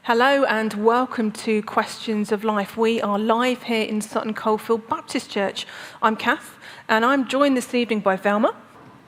Hello and welcome to Questions of Life. We are live here in Sutton Coldfield Baptist Church. I'm Cath and I'm joined this evening by Velma.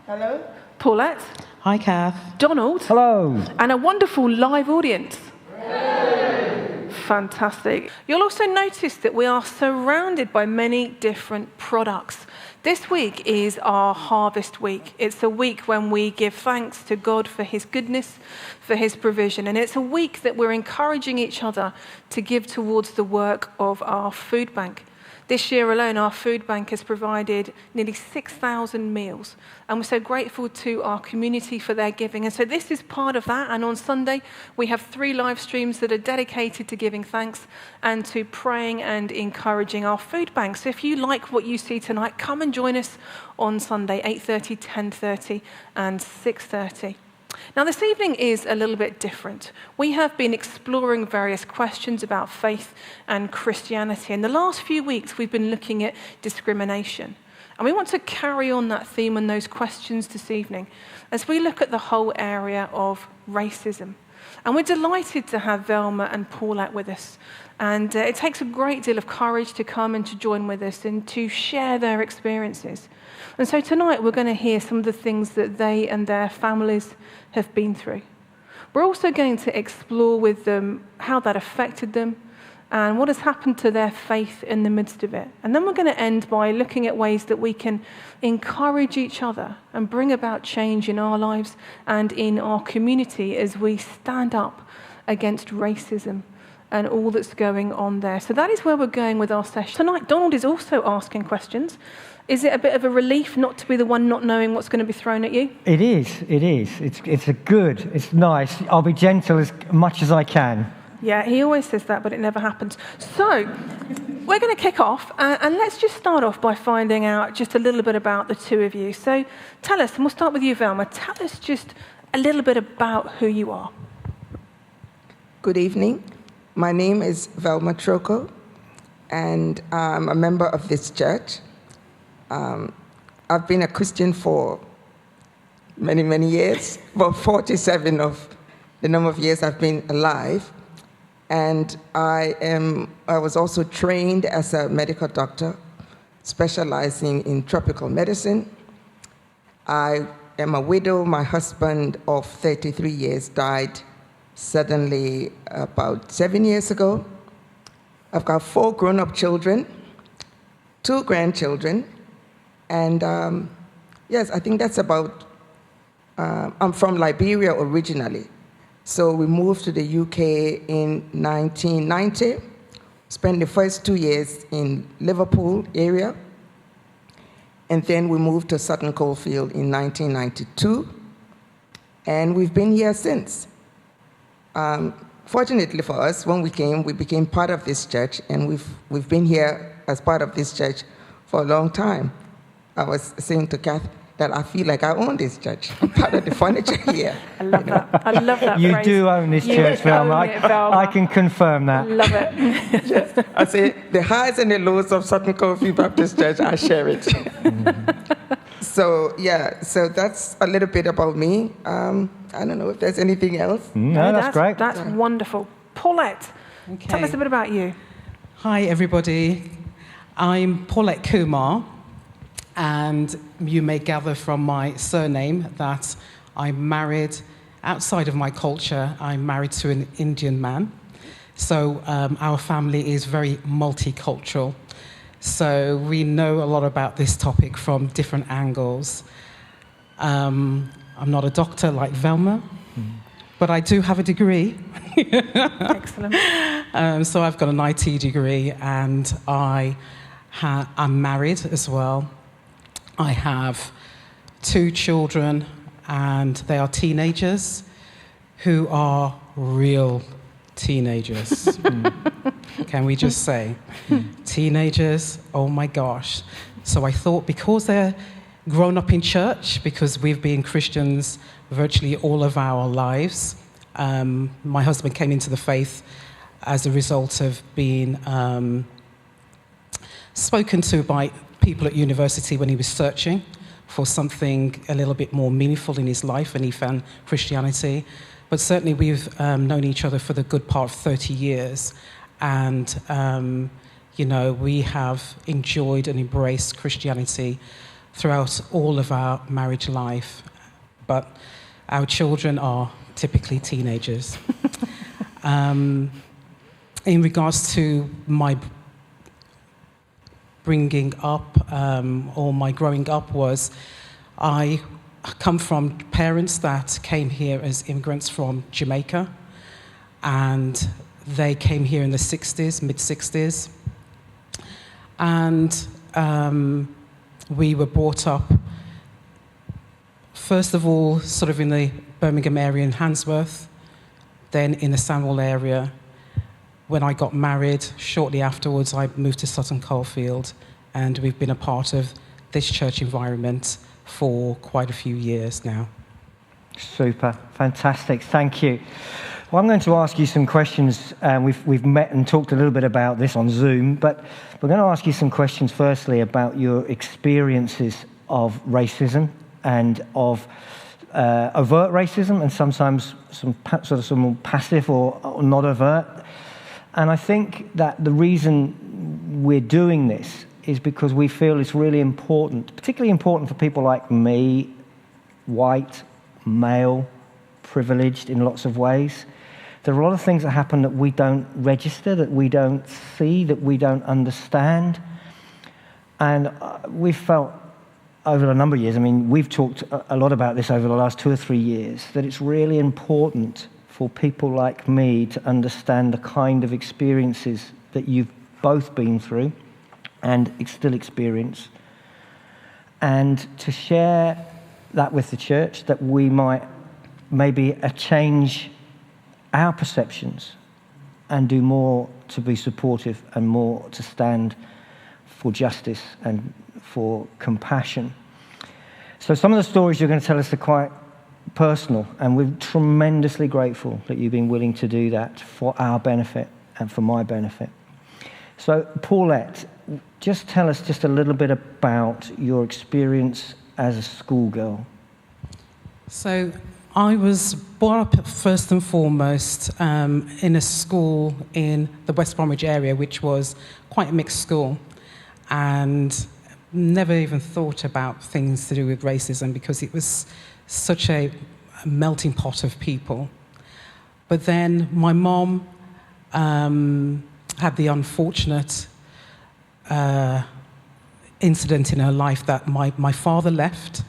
Hello. Paulette. Hi, Cath. Donald. Hello. And a wonderful live audience. Yay. Fantastic. You'll also notice that we are surrounded by many different products. This week is our harvest week. It's a week when we give thanks to God for his goodness, for his provision. And it's a week that we're encouraging each other to give towards the work of our food bank. This year alone, our food bank has provided nearly 6,000 meals. And we're so grateful to our community for their giving. And so this is part of that. And on Sunday, we have 3 live streams that are dedicated to giving thanks and to praying and encouraging our food bank. So if you like what you see tonight, come and join us on Sunday, 8:30, 10:30 and 6:30. Now, this evening is a little bit different. We have been exploring various questions about faith and Christianity. In the last few weeks, we've been looking at discrimination. And we want to carry on that theme and those questions this evening as we look at the whole area of racism. And we're delighted to have Velma and Paulette with us. And it takes a great deal of courage to come and to join with us and to share their experiences. And so tonight we're going to hear some of the things that they and their families have been through. We're also going to explore with them how that affected them and what has happened to their faith in the midst of it. And then we're going to end by looking at ways that we can encourage each other and bring about change in our lives and in our community as we stand up against racism and all that's going on there. So that is where we're going with our session. Tonight, Donald is also asking questions. Is it a bit of a relief not to be the one not knowing what's going to be thrown at you? It is. It's a good, it's nice. I'll be gentle as much as I can. Yeah, he always says that, but it never happens. So, we're going to kick off, and let's just start off by finding out just a little bit about the two of you. So, tell us, and we'll start with you, Velma. Tell us just a little bit about who you are. Good evening. My name is Velma Troko, and I'm a member of this church. I've been a Christian for many, many years, about 47 of the number of years I've been alive. And I was also trained as a medical doctor, specializing in tropical medicine. I am a widow. My husband of 33 years died suddenly about 7 years ago. I've got 4 grown-up children, 2 grandchildren, and yes, I think that's about, I'm from Liberia originally. So we moved to the UK in 1990, spent the first 2 years in Liverpool area, and then we moved to Sutton Coldfield in 1992, and we've been here since. Fortunately for us, when we came, we became part of this church, and we've been here as part of this church for a long time. I was saying to Cath that I feel like I own this church. I'm part of the furniture here. I love that. I love that You phrase. do own this church, Velma. I can confirm that. Love it. Yes. I say the highs and the lows of Sutton Coldfield Baptist Church, I share it. So that's a little bit about me. I don't know if there's anything else. No, that's great. That's wonderful. Paulette, tell us a bit about you. Hi, everybody. I'm Paulette Kumar, and you may gather from my surname that I'm married outside of my culture. I'm married to an Indian man. So our family is very multicultural. So we know a lot about this topic from different angles. I'm not a doctor like Velma, but I do have a degree. Excellent. So I've got an IT degree, and I'm married as well. I have 2 children, and they are teenagers who are real teenagers. Can we just say? Teenagers, oh my gosh. So I thought, because they're grown up in church, because we've been Christians virtually all of our lives. My husband came into the faith as a result of being spoken to by people at university when he was searching for something a little bit more meaningful in his life, and he found Christianity. But certainly we've known each other for the good part of 30 years. And, we have enjoyed and embraced Christianity throughout all of our marriage life. But our children are typically teenagers. In regards to my bringing up or my growing up was, I come from parents that came here as immigrants from Jamaica, and they came here in the 60s, mid-60s. And we were brought up, first of all, sort of in the Birmingham area in Handsworth, then in the Sandwell area. When I got married, shortly afterwards, I moved to Sutton Coldfield, and we've been a part of this church environment for quite a few years now. Super, fantastic, thank you. Well, I'm going to ask you some questions. We've met and talked a little bit about this on Zoom, but we're going to ask you some questions firstly about your experiences of racism and of overt racism, and sometimes some more passive or not overt. And I think that the reason we're doing this is because we feel it's really important, particularly important for people like me, white, male, privileged in lots of ways. There are a lot of things that happen that we don't register, that we don't see, that we don't understand. And we've felt over a number of years, we've talked a lot about this over the last 2 or 3 years, that it's really important for people like me to understand the kind of experiences that you've both been through and still experience, and to share that with the church, that we might maybe change our perceptions and do more to be supportive and more to stand for justice and for compassion. So some of the stories you're going to tell us are quite personal, and we're tremendously grateful that you've been willing to do that for our benefit and for my benefit. So Paulette, just tell us just a little bit about your experience as a schoolgirl. So I was brought up first and foremost in a school in the West Bromwich area, which was quite a mixed school, and never even thought about things to do with racism because it was such a melting pot of people. But then my mom had the unfortunate incident in her life that my father left,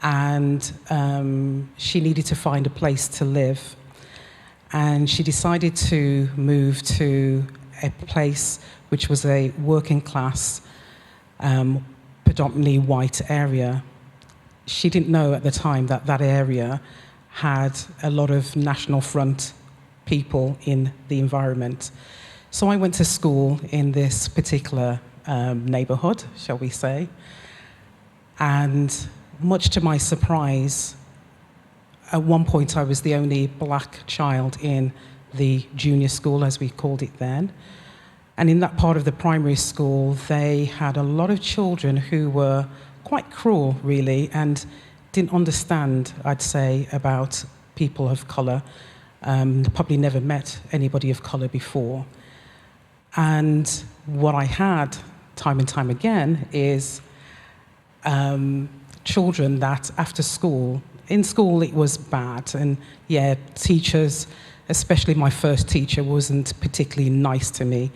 and she needed to find a place to live. And she decided to move to a place which was a working class, predominantly white area. She didn't know at the time that that area had a lot of National Front people in the environment. So I went to school in this particular neighborhood, shall we say, and much to my surprise, at one point I was the only black child in the junior school, as we called it then. And in that part of the primary school, they had a lot of children who were quite cruel, really, and didn't understand, I'd say, about people of colour. Probably never met anybody of colour before. And what I had, time and time again, is children that after school, in school it was bad, and yeah, teachers, especially my first teacher, wasn't particularly nice to me.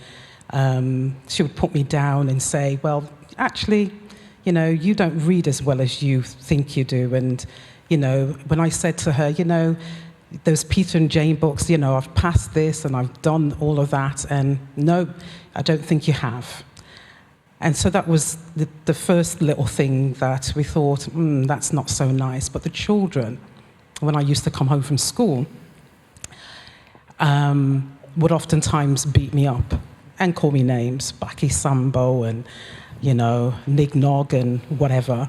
She would put me down and say, well, actually, you don't read as well as you think you do. And, when I said to her, those Peter and Jane books, I've passed this and I've done all of that, and no, I don't think you have. And so that was the first little thing that we thought, that's not so nice. But the children, when I used to come home from school, would oftentimes beat me up and call me names, Baki Sambo and, Nig Nog and whatever.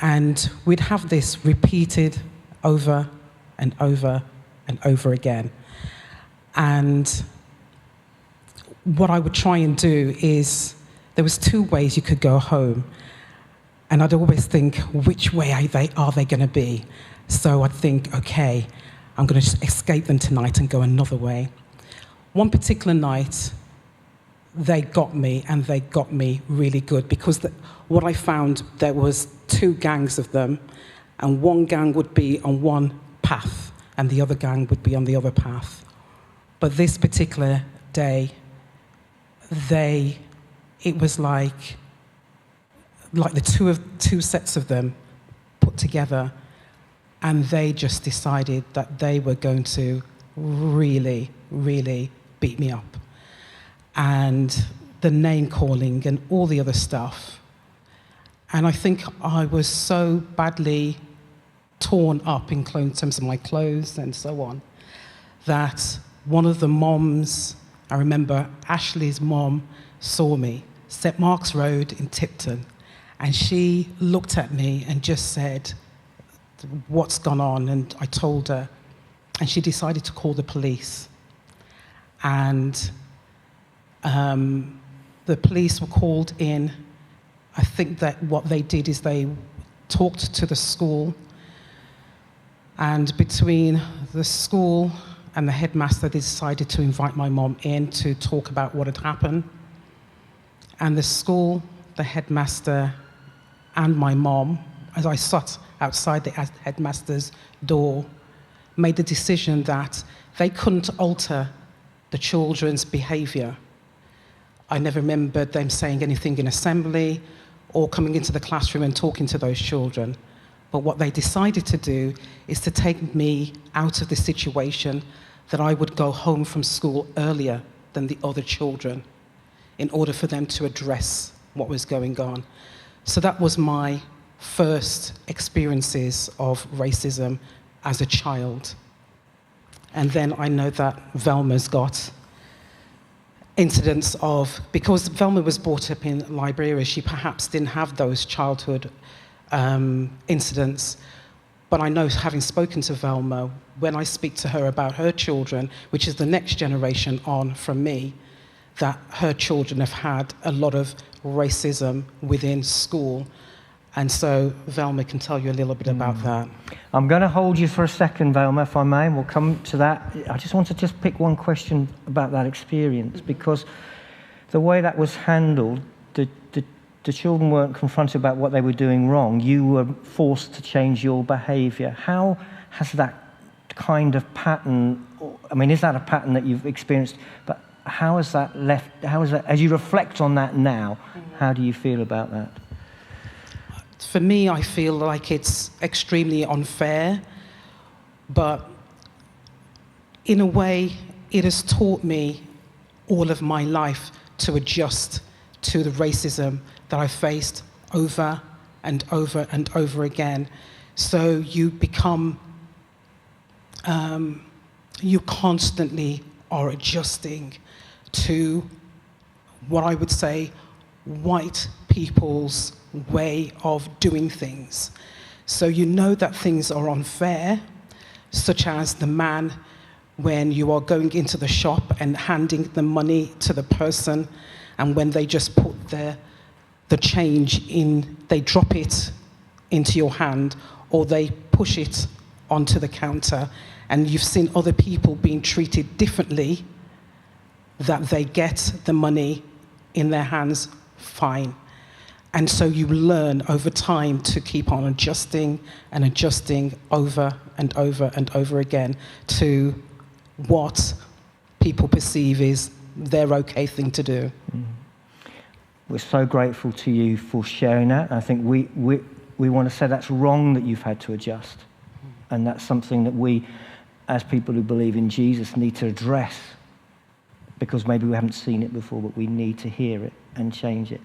And we'd have this repeated over and over and over again. And what I would try and do is, there was 2 ways you could go home. And I'd always think, which way are they going to be? So I'd think, okay, I'm going to escape them tonight and go another way. One particular night, they got me, and they got me really good, because what I found, there was 2 gangs of them, and one gang would be on one path, and the other gang would be on the other path. But this particular day, it was like the two sets of them put together, and they just decided that they were going to really, really beat me up. And the name calling and all the other stuff. And I think I was so badly torn up in terms of my clothes and so on, that one of the moms, I remember Ashley's mom, saw me, St. Mark's Road in Tipton, and she looked at me and just said, "What's gone on?" And I told her, and she decided to call the police. And the police were called in. I think that what they did is they talked to the school, and between the school and the headmaster, they decided to invite my mom in to talk about what had happened. And the school, the headmaster, and my mom, as I sat outside the headmaster's door, made the decision that they couldn't alter the children's behavior. I never remembered them saying anything in assembly or coming into the classroom and talking to those children. But what they decided to do is to take me out of the situation, that I would go home from school earlier than the other children in order for them to address what was going on. So that was my first experiences of racism as a child. And then I know that Velma's got incidents of, because Velma was brought up in Liberia, she perhaps didn't have those childhood incidents. But I know, having spoken to Velma, when I speak to her about her children, which is the next generation on from me, that her children have had a lot of racism within school. And so Velma can tell you a little bit about that. I'm going to hold you for a second, Velma, if I may, and we'll come to that. I just want to pick one question about that experience, because the way that was handled, the children weren't confronted about what they were doing wrong. You were forced to change your behaviour. How has that kind of pattern, I mean, is that a pattern that you've experienced, but how has that as you reflect on that now, how do you feel about that? For me, I feel like it's extremely unfair, but in a way, it has taught me all of my life to adjust to the racism that I faced over and over and over again. So you become, you constantly are adjusting to what I would say white people's way of doing things. So you know that things are unfair, such as the man when you are going into the shop and handing the money to the person, and when they just put the change in, they drop it into your hand, or they push it onto the counter, and you've seen other people being treated differently, that they get the money in their hands, fine. And so you learn over time to keep on adjusting and adjusting over and over and over again to what people perceive is their okay thing to do. We're so grateful to you for sharing that. I think we want to say that's wrong that you've had to adjust. And that's something that we, as people who believe in Jesus, need to address, because maybe we haven't seen it before, but we need to hear it and change it.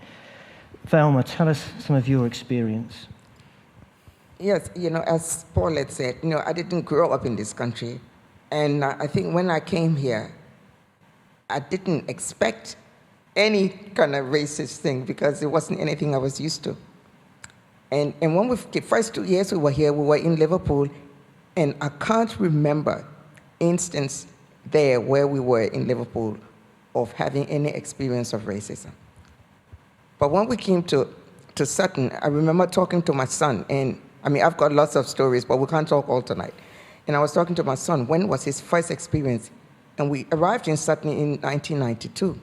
Velma, tell us some of your experience. Yes, as Paulette said, I didn't grow up in this country. And I think when I came here, I didn't expect any kind of racist thing, because it wasn't anything I was used to. And when the first 2 years we were here, we were in Liverpool, and I can't remember instance there where we were in Liverpool of having any experience of racism. But when we came to Sutton, I remember talking to my son, and I mean, I've got lots of stories, but we can't talk all tonight. And I was talking to my son, when was his first experience? And we arrived in Sutton in 1992.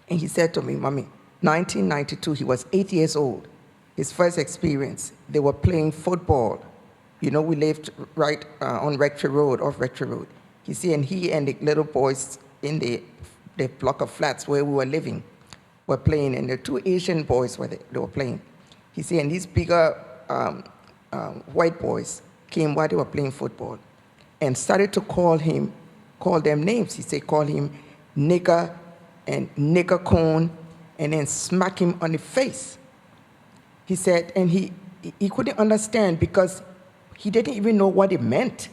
And he said to me, Mommy, 1992, he was 8 years old. His first experience, they were playing football. You know, we lived right on Rectory Road, off Rectory Road. And he and the little boys in the block of flats where we were living were playing, and the two Asian boys they were playing. And these bigger white boys came while they were playing football and started to call them names. He said, call him nigger and nigger cone, and then smack him on the face. He said, and he couldn't understand because he didn't even know what it meant.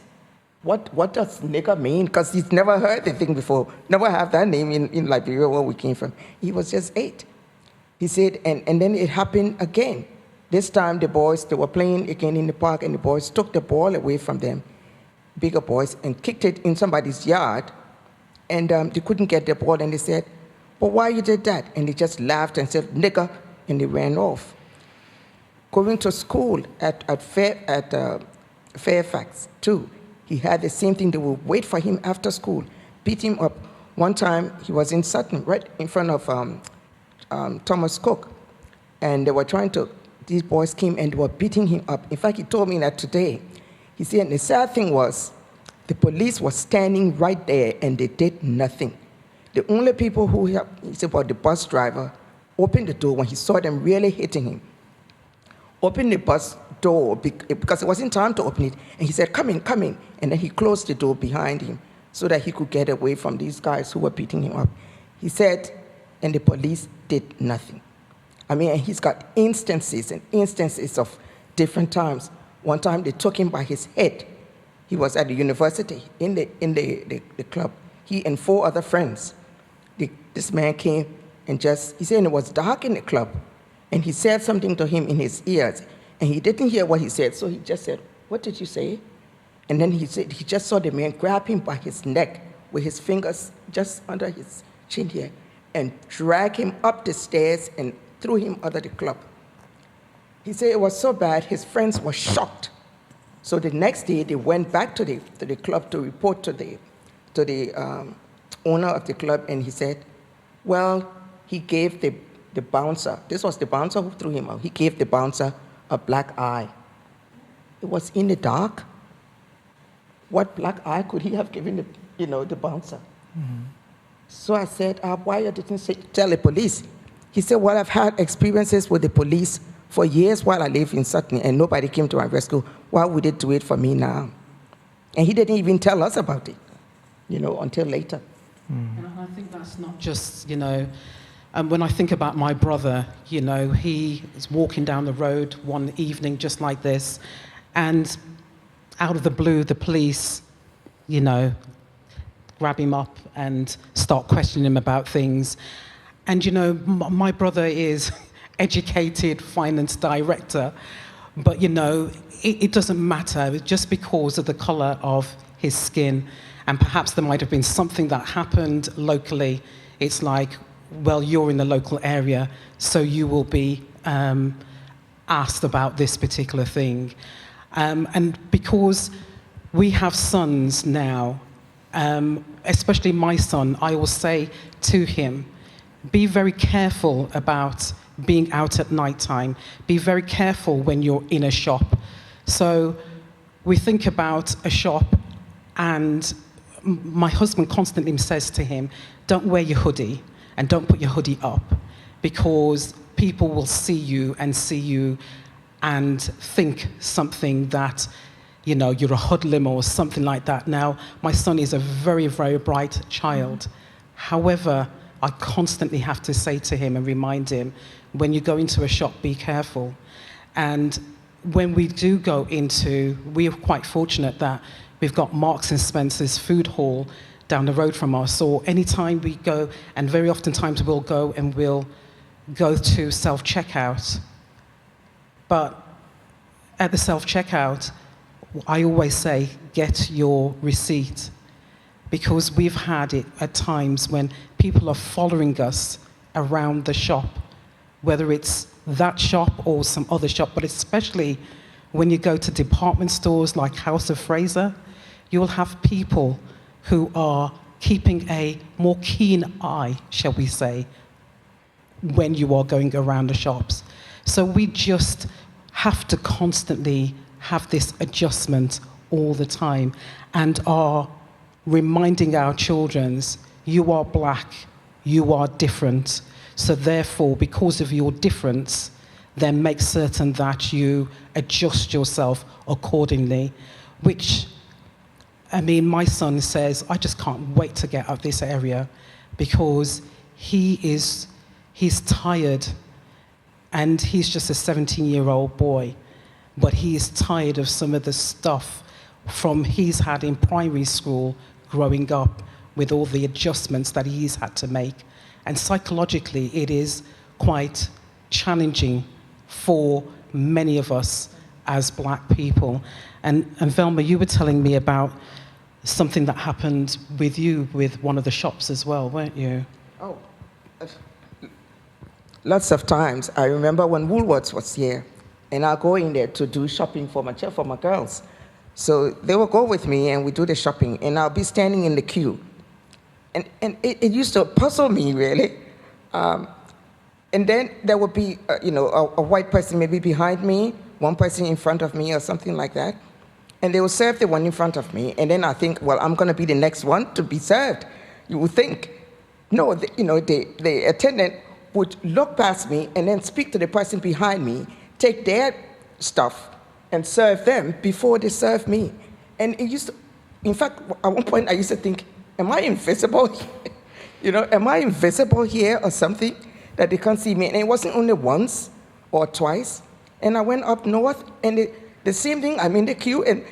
What does nigger mean? Because he's never heard the thing before, never have that name in Liberia where we came from. He was just 8. He said, and then it happened again. This time the boys, they were playing again in the park, and the boys took the ball away from them, bigger boys, and kicked it in somebody's yard, and they couldn't get the ball, and they said, well, why you did that? And they just laughed and said, nigger, and they ran off. Going to school at Fairfax, too, he had the same thing. They would wait for him after school, beat him up. One time, he was in Sutton, right in front of Thomas Cook, and they were these boys came and they were beating him up. In fact, he told me that today. He said, and the sad thing was, the police was standing right there and they did nothing. The only people who helped, he said, about the bus driver, opened the door when he saw them really hitting him. Opened the bus door because it wasn't time to open it. And he said, come in. And then he closed the door behind him so that he could get away from these guys who were beating him up. He said, and the police did nothing. I mean, and he's got instances and instances of different times. One time they took him by his head. He was at the university in the club. He and 4 other friends. This man came and he said it was dark in the club. And he said something to him in his ears. And he didn't hear what he said, so he just said, what did you say? And then he said he just saw the man grab him by his neck with his fingers just under his chin here and drag him up the stairs and threw him out of the club. He said it was so bad, his friends were shocked. So the next day, they went back to the club to report to the owner of the club, and he said, well, he gave the bouncer, this was the bouncer who threw him out, he gave the bouncer a black eye. It was in the dark. What black eye could he have given the bouncer? Mm-hmm. So I said, why you didn't tell the police? He said, well, I've had experiences with the police for years while I lived in Sutton, and nobody came to my rescue. Why would they do it for me now? And he didn't even tell us about it, until later. Mm. And I think that's not just, when I think about my brother, he was walking down the road one evening just like this, and out of the blue, the police, grab him up and start questioning him about things. And, my brother is educated finance director, but, it doesn't matter just because of the color of his skin. And perhaps there might have been something that happened locally. It's like, well, you're in the local area, so you will be asked about this particular thing. And because we have sons now, especially my son, I will say to him, be very careful about being out at nighttime. Be very careful when you're in a shop. So we think about a shop, and my husband constantly says to him, don't wear your hoodie and don't put your hoodie up, because people will see you and think something that, you're a hoodlum or something like that. Now, my son is a very, very bright child. However, I constantly have to say to him and remind him, when you go into a shop, be careful. And when we do go we are quite fortunate that we've got Marks and Spencer's food hall down the road from us. So anytime we go, and very often times we'll go to self-checkout. But at the self-checkout, I always say, get your receipt. Because we've had it at times when people are following us around the shop, whether it's that shop or some other shop, but especially when you go to department stores like House of Fraser, you'll have people who are keeping a more keen eye, shall we say, when you are going around the shops. So we just have to constantly have this adjustment all the time and are reminding our children, you are black, you are different. So therefore, because of your difference, then make certain that you adjust yourself accordingly, which, I mean, my son says, I just can't wait to get out of this area because he's tired, and he's just a 17-year-old boy, but he is tired of some of the stuff from he's had in primary school growing up with all the adjustments that he's had to make. And psychologically, it is quite challenging for many of us as black people. And Velma, you were telling me about something that happened with you with one of the shops as well, weren't you? Oh, lots of times. I remember when Woolworths was here, and I'll go in there to do shopping for my girls. So they will go with me, and we do the shopping, and I'll be standing in the queue. And it used to puzzle me, really. And then there would be, a white person maybe behind me, one person in front of me or something like that. And they will serve the one in front of me. And then I think, well, I'm going to be the next one to be served. You would think. No, the attendant would look past me and then speak to the person behind me, take their stuff and serve them before they serve me. And it used to, in fact, at one point I used to think, am I invisible? Am I invisible here or something that they can't see me? And it wasn't only once or twice. And I went up north, and the same thing, I'm in the queue, and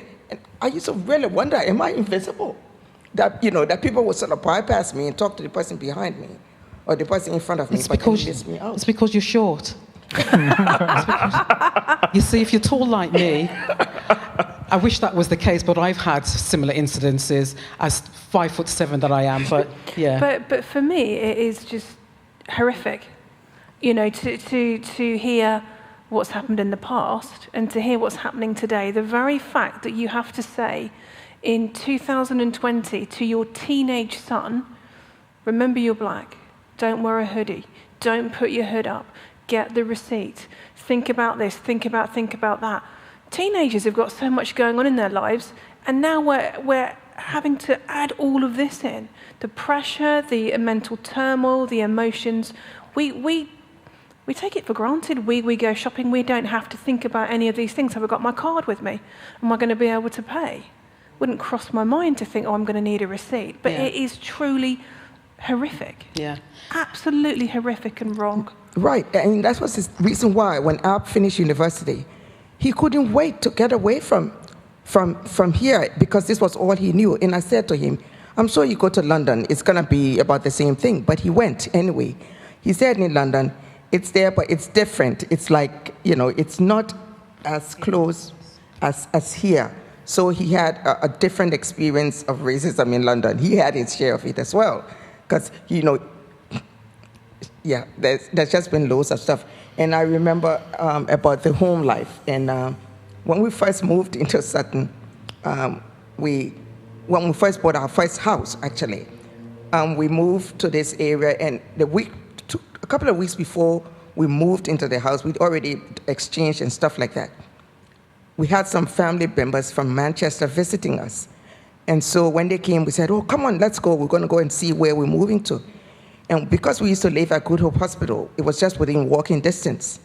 I used to really wonder, am I invisible? That people would sort of bypass me and talk to the person behind me or the person in front of me, but they miss me out. It's because you're short. You see, if you're tall like me, I wish that was the case, but I've had similar incidences as 5'7" that I am, but yeah. But for me, it is just horrific, to hear what's happened in the past and to hear what's happening today. The very fact that you have to say in 2020 to your teenage son, remember you're black, don't wear a hoodie, don't put your hood up, get the receipt, think about this, think about that. Teenagers have got so much going on in their lives, and now we're having to add all of this in. The pressure, the mental turmoil, the emotions. We take it for granted. We go shopping, we don't have to think about any of these things. Have I got my card with me? Am I going to be able to pay? Wouldn't cross my mind to think, I'm going to need a receipt. But it is truly horrific. Yeah. Absolutely horrific and wrong. Right, and that was the reason why when Ab finished university, he couldn't wait to get away from here because this was all he knew. And I said to him, I'm sure you go to London, it's going to be about the same thing. But he went anyway. He said in London, it's there, but it's different. It's like, it's not as close as here. So he had a different experience of racism in London. He had his share of it as well. Because, there's just been loads of stuff. And I remember about the home life. And when we first moved into Sutton, when we first bought our first house, actually, we moved to this area, and a couple of weeks before we moved into the house, we'd already exchanged and stuff like that. We had some family members from Manchester visiting us. And so when they came, we said, oh, come on, let's go. We're going to go and see where we're moving to. And because we used to live at Good Hope Hospital, it was just within walking distance.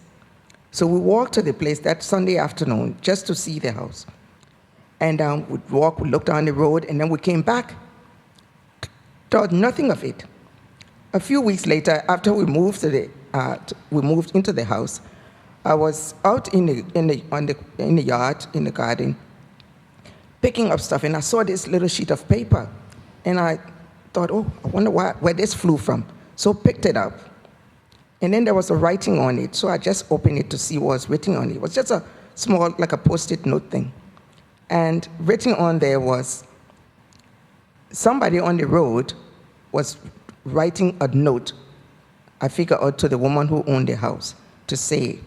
So we walked to the place that Sunday afternoon just to see the house. And we'd walk, we looked down the road, and then we came back. Thought nothing of it. A few weeks later, after we moved into the house, I was out in the yard, in the garden, picking up stuff, and I saw this little sheet of paper, and I thought, oh, I wonder where this flew from. So picked it up, and then there was a writing on it, so I just opened it to see what was written on it. It was just a small, like a Post-it note thing. And written on there was, somebody on the road was writing a note, I figured out, to the woman who owned the house, to say,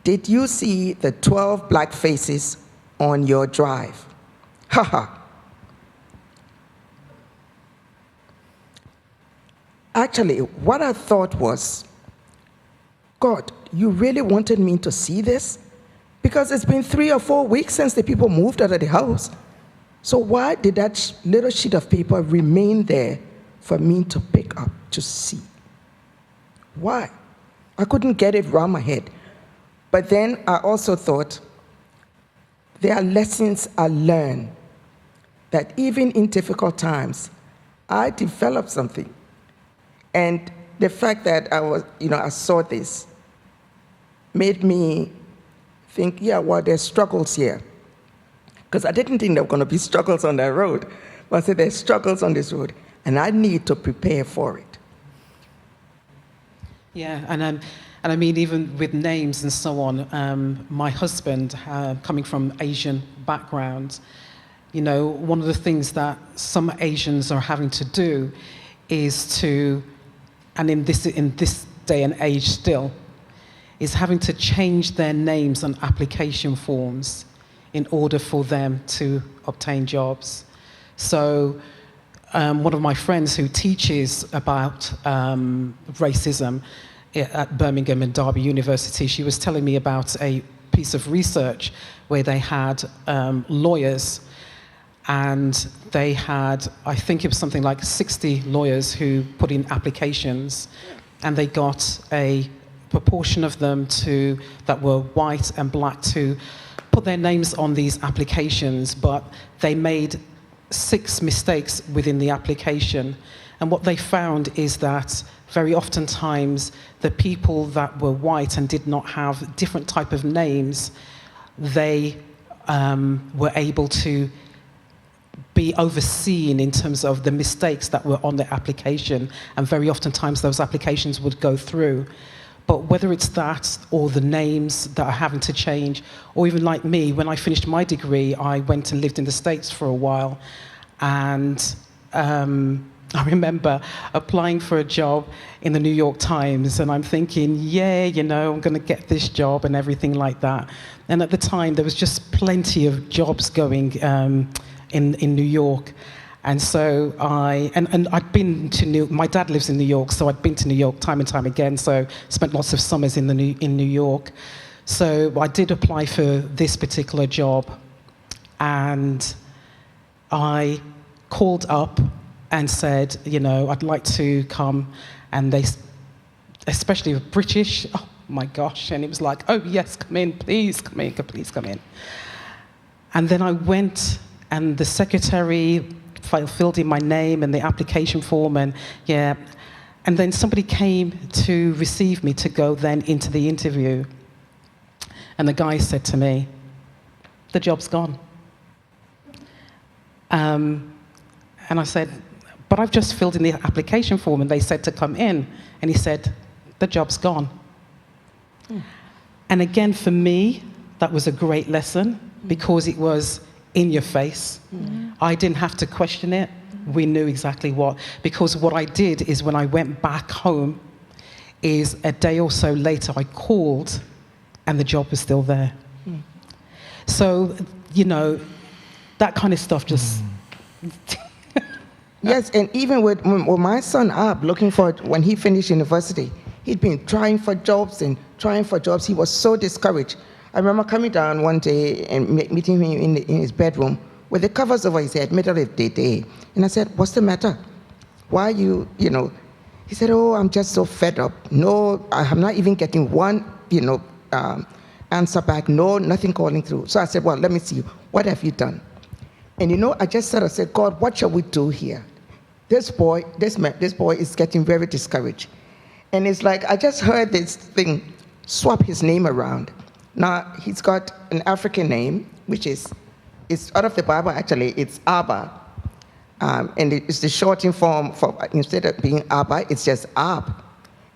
did you see the 12 black faces on your drive? Haha. Actually, what I thought was, God, you really wanted me to see this? Because it's been 3 or 4 weeks since the people moved out of the house. So why did that little sheet of paper remain there for me to pick up, to see? Why? I couldn't get it around my head. But then I also thought, there are lessons I learned that even in difficult times, I developed something. And the fact that I saw this made me think, yeah, well, there's struggles here. Because I didn't think there were going to be struggles on that road. But I said, there's struggles on this road, and I need to prepare for it. Yeah, and I mean, even with names and so on, my husband, coming from Asian background, you know, one of the things that some Asians are having to do is to, and in this day and age still, is having to change their names on application forms in order for them to obtain jobs. So one of my friends who teaches about racism at Birmingham and Derby University, she was telling me about a piece of research where they had lawyers, and they had, I think it was something like 60 lawyers who put in applications, and they got a proportion of them that were white and black to put their names on these applications, but they made 6 mistakes within the application. And what they found is that very oftentimes the people that were white and did not have different type of names, they were able to be overseen in terms of the mistakes that were on the application, and very oftentimes those applications would go through. But whether it's that or the names that are having to change, or even like me, when I finished my degree, I went and lived in the States for a while. And I remember applying for a job in the New York Times, and I'm thinking, yeah, you know, I'm going to get this job and everything like that. And at the time, there was just plenty of jobs going in New York. And so I'd been to my dad lives in New York, so I'd been to New York time and time again, so spent lots of summers in New York. So I did apply for this particular job, and I called up and said, you know, I'd like to come, and they, especially British, oh my gosh, and it was like, oh yes, come in, please come in, please come in. And then I went, and the secretary filled in my name and the application form, and yeah, and then somebody came to receive me to go then into the interview, and the guy said to me, the job's gone. And I said, but I've just filled in the application form and they said to come in, and he said, the job's gone. And again, for me, that was a great lesson, because it was in your face. I didn't have to question it. We knew exactly what. Because what I did is when I went back home, is a day or so later I called and the job was still there. So, you know, that kind of stuff just... Yes, and even with my son Ab, looking for, when he finished university, he'd been trying for jobs and trying for jobs. He was so discouraged. I remember coming down one day and meeting him in his bedroom with the covers over his head, middle of the day. And I said, what's the matter? Why are you know? He said, oh, I'm just so fed up. No, I'm not even getting one, answer back. No, nothing calling through. So I said, well, let me see. What have you done? And I just said, God, what shall we do here? This boy is getting very discouraged. And it's like, I just heard this thing, swap his name around. Now, he's got an African name, which it's out of the Bible, actually. It's Abba. And it's the shortening form for, instead of being Abba, it's just Ab.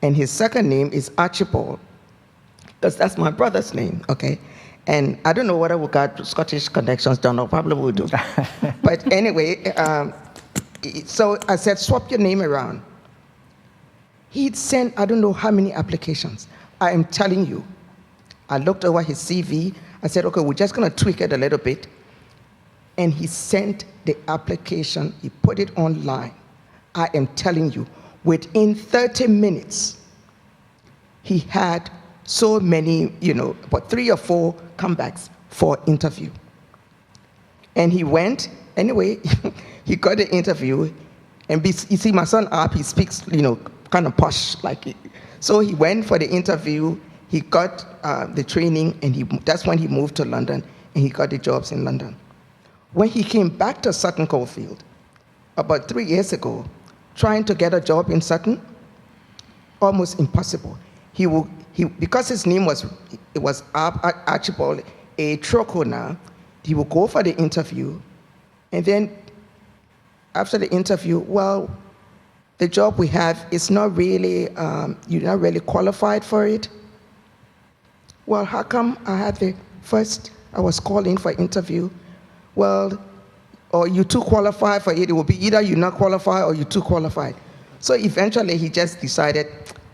And his second name is Archibald, because that's my brother's name, okay? And I don't know whether we got Scottish connections done, or probably we do. But anyway, so I said, swap your name around. He'd sent, I don't know how many applications. I am telling you, I looked over his CV. I said, okay, we're just going to tweak it a little bit. And he sent the application. He put it online. I am telling you, within 30 minutes, he had so many, about 3 or 4 comebacks for interview. And he went, anyway, he got the interview. And you see, my son, he speaks, kind of posh. So he went for the interview. He got the training, and that's when he moved to London, and he got the jobs in London. When he came back to Sutton Coldfield, about 3 years ago, trying to get a job in Sutton, almost impossible. Because his name was Archibald A. Troko now, he would go for the interview, and then after the interview, well, the job we have is not really, you're not really qualified for it. Well, how come I was called in for interview? Well, or you're too qualified for it. It will be either you're not qualified or you're too qualified. So eventually he just decided,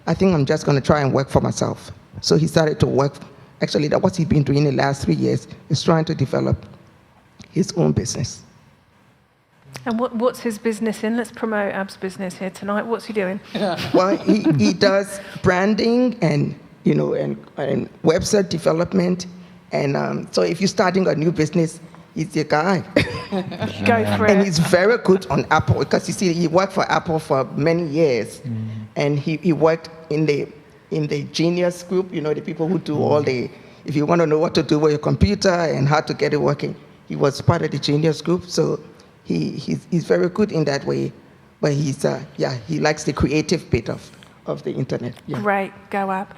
I think I'm just going to try and work for myself. So he started to work. Actually, that's what he's been doing the last 3 years, is trying to develop his own business. And what's his business in? Let's promote Ab's business here tonight. What's he doing? Well, he does branding and website development. And so if you're starting a new business, he's the guy. Go for it. And he's very good on Apple, because you see, he worked for Apple for many years. And he worked in the Genius group, the people who do all the, if you want to know what to do with your computer and how to get it working, he was part of the Genius group. So he's very good in that way. But he likes the creative bit of the internet. Yeah. Great. Go, Ab.